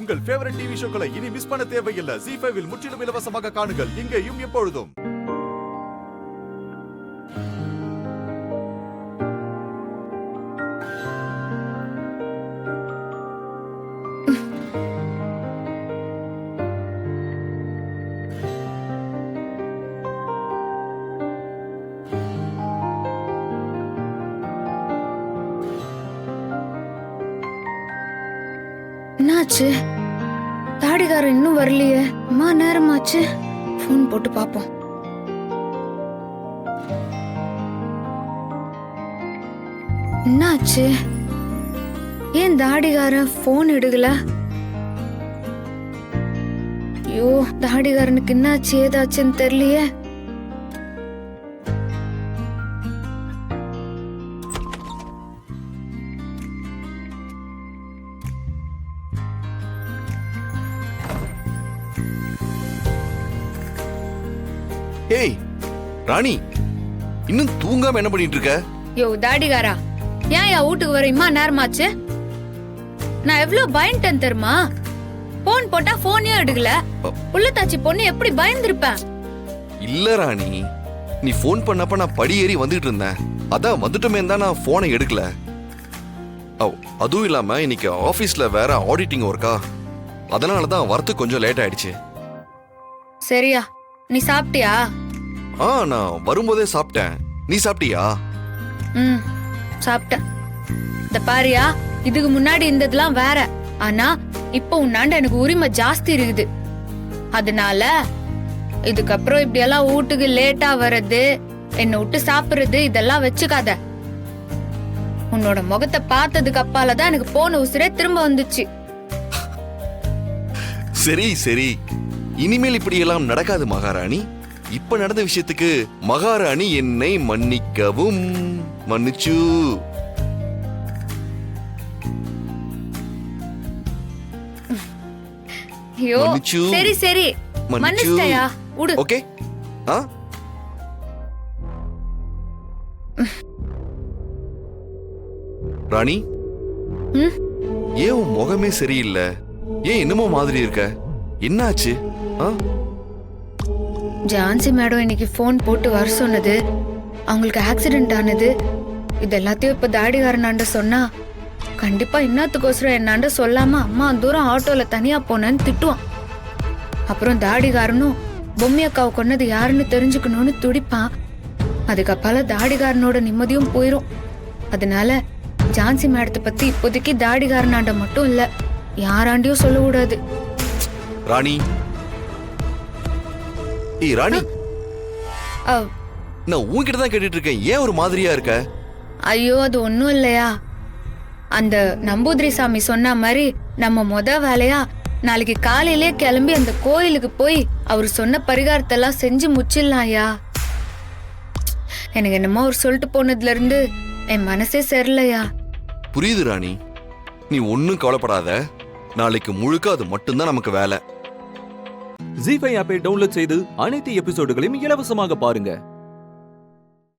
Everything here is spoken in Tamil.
உங்கள் ஃபேவரட் டிவி ஷோக்களை இனி மிஸ் பண்ண தேவையில்லை. ZEE5 இல் முற்றிலும் இலவசமாக காணுங்கள், இங்கேயும் எப்பொழுதும். என்னாச்சு? தாடிகாரன் இன்னும் வரலையே. அம்மா நேரமாச்சு. போன் போட்டு பாப்போம். என்னாச்சு? ஏன் தாடிகாரன் போன் எடுக்கல? ஐயோ, தாடிகாரனுக்கு என்னாச்சு ஏதாச்சுன்னு தெரியலையே. ஏய் ராணி, இன்னும் தூங்காம என்ன பண்ணிட்டு இருக்க? யோ தாடிகாரா, ஏன் வீட்டுக்கு வர இம்மா நேரமாச்சு? நான் எவ்வளவு பயந்துட்டேன் தெரியுமா? போன் போட்டா போனே எடுக்கல. புள்ளத்தாச்சி பொண்ணு எப்படி பயந்துருப்பேன்? இல்ல ராணி, நீ போன் பண்ணப்ப நான் படி ஏறி வந்துட்டு இருந்தேன். அதான் வந்துட்டுமே தான் நான் போனை எடுக்கல. அதுவும் இல்லாம இன்னைக்கு ஆபீஸ்ல வேற ஆடிட்டிங் ஒர்க்கா, அதனாலதான் வரத்து கொஞ்சம் லேட் ஆயிடுச்சு. சரியா, நீ சாப்பிட்டியா? நான் வரும்போதே சாப்பிட்டேன். நீ சாப்பிட்டியா? சாப்பிட்டேன். இந்த பாரியா, இதுக்கு முன்னாடி இருந்ததெல்லாம் வேற. ஆனா இப்ப உன்னாண்ட எனக்கு உரிமை ஜாஸ்தி இருக்குது. அதனால இதுக்கப்புறம் இப்படி எல்லாம் வீட்டுக்கு லேட்டா வர்றது, என்னை விட்டு சாப்பிடுறது இதெல்லாம் வச்சுக்காத. உன்னோட முகத்தை பார்த்ததுக்கு அப்பாலதான் எனக்கு போன உசுரே திரும்ப வந்துச்சு. சரி சரி, இனிமேல் இப்படி எல்லாம் நடக்காது மகாராணி. இப்ப நடந்த விஷயத்துக்கு மகாராணி என்னை மன்னிக்கவும். மன்னிச்சு. ஐயோ சரி சரி, மன்னிச்சிட்டயா? விடு. ஓகே. ராணி, ஏன் உன் முகமே சரியில்லை? ஏன் என்னமோ மாதிரி இருக்க? என்னாச்சு? ஜான்சி மேடம் இன்னைக்கு போன் போட்டு வர சொன்னது, அவங்களுக்கு ஆக்சிடென்ட் ஆனது, இது எல்லாத்தையும் இப்ப தாடிகாரனாண்ட சொன்னா கண்டிப்பா இன்னத்துக்கோசரம் என்னாண்ட சொல்லாம அம்மா தூரம் ஆட்டோல தனியா போனேன்னு திட்டுவான். அப்புறம் தாடிகாரனும் பொம்மி அக்காவை கொன்னது யாருன்னு தெரிஞ்சுக்கணும்னு துடிப்பான். அதுக்கப்பால தாடிகாரனோட நிம்மதியும் போயிரும். அதனால ஜான்சி மேடத்தை பத்தி இப்போதைக்கு தாடிகாரனாண்ட மட்டும் இல்ல, யாராண்டியும் சொல்ல கூடாது. ராணி, ஏய் ராணி, நான் உன்கிட்ட தான் கேட்டுட்டு இருக்கேன். ஏன் ஒரு மாதிரியா இருக்க? ஐயோ அது ஒண்ணும் இல்லையா. அந்த நம்பூதிரி சாமி சொன்ன மாதிரி நம்ம வேலையா நாளைக்கு காலையிலே கிளம்பி அந்த கோயிலுக்கு போய் அவர் சொன்ன பரிகாரத்தெல்லாம் செஞ்சு முச்சிடலாம்யா. எனக்கு என்னமோ அவர் சொல்லிட்டு போனதுல இருந்து என் மனசே சரியில்லையா. புரியுது ராணி, நீ ஒன்னும் கவலைப்படாத. நாளைக்கு முழுக்க அது மட்டும்தான் நமக்கு வேலை. ZEE5 ஆப்பை டவுன்லோட் செய்து அனைத்து எபிசோடுகளையும் இலவசமாக பாருங்க.